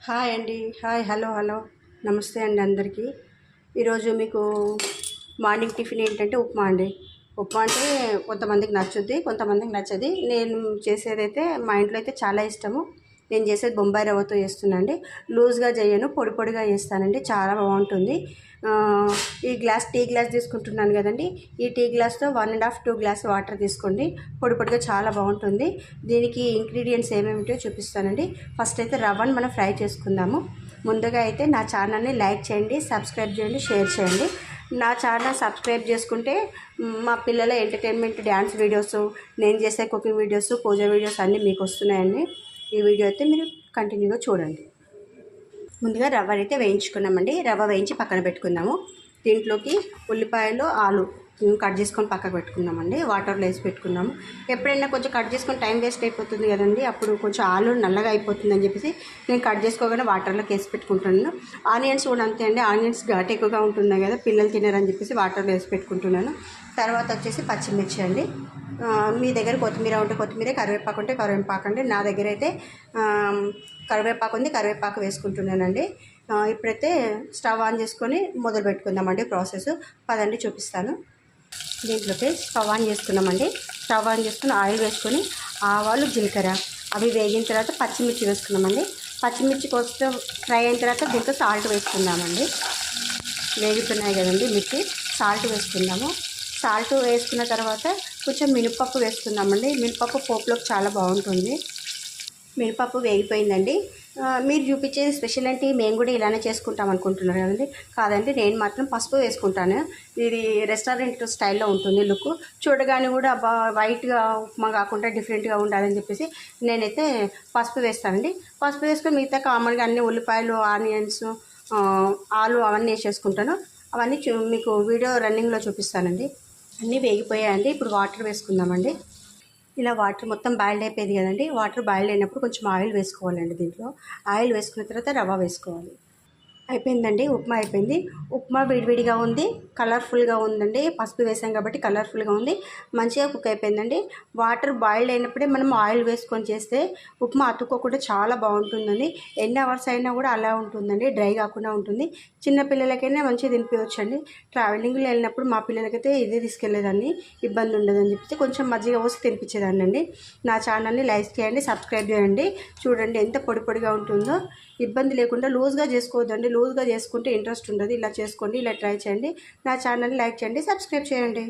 Hi అండి. Hi. Hello నమస్తే అండి అందరికీ. ఈరోజు మీకు మార్నింగ్ టిఫిన్ ఏంటంటే ఉప్మా అండి. ఉప్మా అంటే కొంతమందికి నచ్చుద్ది, కొంతమందికి నచ్చది. నేను చేసేదైతే మా ఇంట్లో అయితే చాలా ఇష్టము. నేను చేసేది బొంబాయి రవ్వతో చేస్తున్నా అండి. లూజ్గా చేయను, పొడి పొడిగా చేస్తానండి. చాలా బాగుంటుంది. టీ గ్లాస్ తీసుకుంటున్నాను కదండి. ఈ టీ గ్లాస్తో 1.5 2 గ్లాస్ వాటర్ తీసుకోండి. పొడి పొడిగా చాలా బాగుంటుంది. దీనికి ఇంగ్రీడియంట్స్ ఏమేమిటో చూపిస్తానండి. ఫస్ట్ అయితే రవ్వను మనం ఫ్రై చేసుకుందాము. ముందుగా అయితే నా ఛానల్ని లైక్ చేయండి, సబ్స్క్రైబ్ చేయండి, షేర్ చేయండి. నా ఛానల్ సబ్స్క్రైబ్ చేసుకుంటే మా పిల్లల ఎంటర్టైన్మెంట్ డ్యాన్స్ వీడియోస్, నేను చేసే కుకింగ్ వీడియోస్, పూజ వీడియోస్ అన్నీ మీకు వస్తున్నాయండి. ఈ వీడియో అయితే మీరు కంటిన్యూగా చూడండి. ముందుగా రవ్వ అయితే వేయించుకున్నామండి. రవ్వ వేయించి పక్కన పెట్టుకుందాము. దీంట్లోకి ఉల్లిపాయలు, ఆలు కట్ చేసుకొని పక్కకు పెట్టుకున్నామండి. వాటర్లో వేసి పెట్టుకున్నాము. ఎప్పుడైనా కొంచెం కట్ చేసుకొని టైం వేస్ట్ అయిపోతుంది కదండి, అప్పుడు కొంచెం ఆలు నల్లగా అయిపోతుందని చెప్పేసి నేను కట్ చేసుకోగానే వాటర్లోకి వేసి పెట్టుకుంటున్నాను. ఆనియన్స్ కూడా అంతే అండి. ఆనియన్స్ ఘాటు ఎక్కువగా ఉంటుంది కదా, పిల్లలు తినరని చెప్పేసి వాటర్లో వేసి పెట్టుకుంటున్నాను. తర్వాత వచ్చేసి పచ్చిమిర్చి అండి. మీ దగ్గర కొత్తిమీర ఉంటే కొత్తిమీర, కరివేపాకు ఉంటే కరివేపాకు అండి. నా దగ్గర అయితే కరివేపాకు ఉంది, కరివేపాకు వేసుకుంటున్నానండి. ఇప్పుడైతే స్టవ్ ఆన్ చేసుకొని మొదలు పెట్టుకుందామండి ప్రాసెస్. పదండి చూపిస్తాను. దీంట్లోకి స్టవ్ ఆన్ చేసుకున్నామండి. స్టవ్ ఆన్ చేసుకుని ఆయిల్ వేసుకొని ఆవాలు, జీలకర్ర అవి వేగిన తర్వాత పచ్చిమిర్చి వేసుకున్నామండి. పచ్చిమిర్చి కొంచెం ఫ్రై అయిన తర్వాత దీంట్లో సాల్ట్ వేసుకుందామండి. వేగుతున్నాయి కదండి మిర్చి, సాల్ట్ వేసుకుందాము. సాల్ట్ వేసుకున్న తర్వాత కొంచెం మినపప్పు వేసుకుందామండి. మినపప్పు పోపులోకి చాలా బాగుంటుంది. మినపప్పు వేగిపోయిందండి. మీరు చూపించేది స్పెషల్ ఏంటి, మేము కూడా ఇలానే చేసుకుంటాం అనుకుంటున్నారు కదండి. కాదండి, నేను మాత్రం పసుపు వేసుకుంటాను. ఇది రెస్టారెంట్ స్టైల్లో ఉంటుంది లుక్. చూడగానే కూడా వైట్గా ఉప్మా కాకుండా డిఫరెంట్గా ఉండాలని చెప్పేసి నేనైతే పసుపు వేస్తానండి. పసుపు వేసుకొని మిగతా కామన్గా అన్ని ఉల్లిపాయలు, ఆనియన్స్, ఆలు అవన్నీ వేసేసుకుంటాను. అవన్నీ మీకు వీడియో రన్నింగ్లో చూపిస్తానండి. అన్నీ వేగిపోయాయండి. ఇప్పుడు వాటర్ వేసుకుందామండి. ఇలా వాటర్ మొత్తం బాయిల్డ్ అయిపోయింది కదండి. వాటర్ బాయిల్డ్ అయినప్పుడు కొంచెం ఆయిల్ వేసుకోవాలండి. దీంట్లో ఆయిల్ వేసుకున్న తర్వాత రవ్వ వేసుకోవాలి. అయిపోయిందండి, ఉప్మా అయిపోయింది. ఉప్మా విడివిడిగా ఉంది, కలర్ఫుల్గా ఉందండి. పసుపు వేసాం కాబట్టి కలర్ఫుల్గా ఉంది, మంచిగా కుక్ అయిపోయిందండి. వాటర్ బాయిల్డ్ అయినప్పుడే మనం ఆయిల్ వేసుకొని చేస్తే ఉప్మా అతుక్కోకుండా చాలా బాగుంటుందండి. ఎన్ని అవర్స్ అయినా కూడా అలా ఉంటుందండి, డ్రై కాకుండా ఉంటుంది. చిన్న పిల్లలకైనా మంచిగా తినిపించండి. ట్రావెలింగ్లో వెళ్ళినప్పుడు మా పిల్లలకైతే ఇదే తీసుకెళ్లేదాన్ని, ఇబ్బంది ఉండదని చెప్పి కొంచెం మజ్జిగ పోసి తినిపించేదాన్ని అండి. నా ఛానల్ని లైక్ చేయండి, సబ్స్క్రైబ్ చేయండి. చూడండి ఎంత పొడి పొడిగా ఉంటుందో. ఇబ్బంది లేకుండా లూజ్గా చేసుకోవద్దండి. లూజ్గా చేసుకుంటే ఇంట్రెస్ట్ ఉండదు. ఇలా చేసుకోండి, ఇలా ట్రై చేయండి. నా ఛానల్ని లైక్ చేయండి, సబ్స్క్రైబ్ చేయండి.